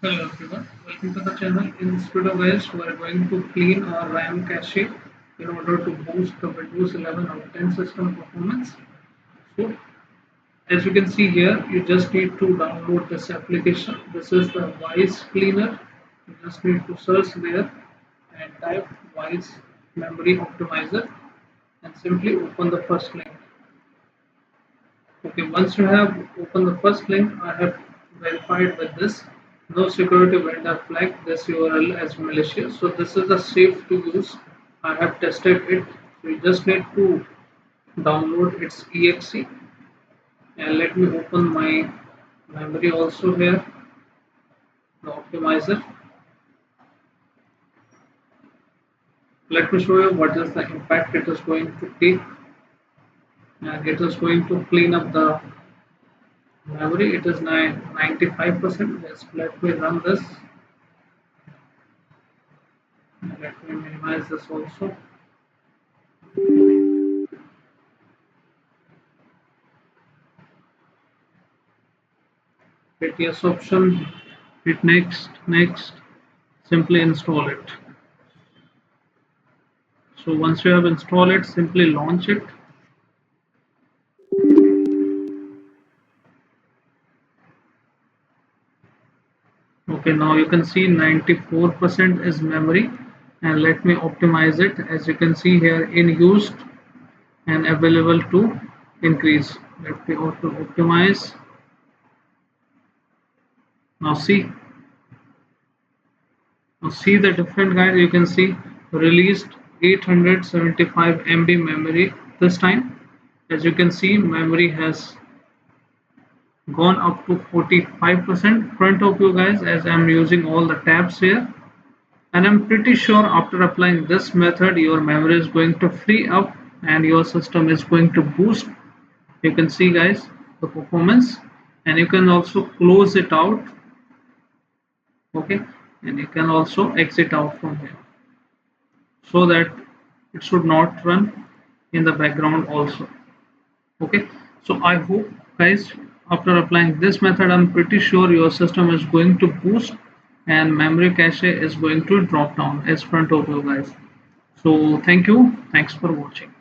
Hello everyone, welcome to the channel. In this video guys, we are going to clean our RAM cache in order to boost the Windows 11 or 10 system performance. So as you can see here, you just need to download this application. This is the Wise Cleaner. You just need to search there and type Wise Memory Optimizer and simply open the first link. Okay, once you have opened the first link, I have verified with this. No security vendor flagged this URL as malicious. So this is a safe to use. I have tested it. So you just need to download its exe and let me open my memory also here, the optimizer. Let me show you what is the impact it is going to take, and it is going to clean up the memory. It is 95%. Let me run this. Let me minimize this also. Hit yes option, hit next, simply install it. So once you have installed it, simply launch it. Okay, now you can see 94% is memory, and let me optimize it. As you can see here, in used and available to increase. Let me auto optimize. Now see the different guys. You can see released 875 MB memory this time. As you can see, memory has gone up to 45% front of you guys, as I'm using all the tabs here, and I'm pretty sure after applying this method your memory is going to free up and your system is going to boost. You can see guys the performance, and you can also close it out. Okay, and you can also exit out from here so that it should not run in the background also. Okay, so I hope guys, after applying this method, I'm pretty sure your system is going to boost and memory cache is going to drop down as front of you guys. So thank you, thanks for watching.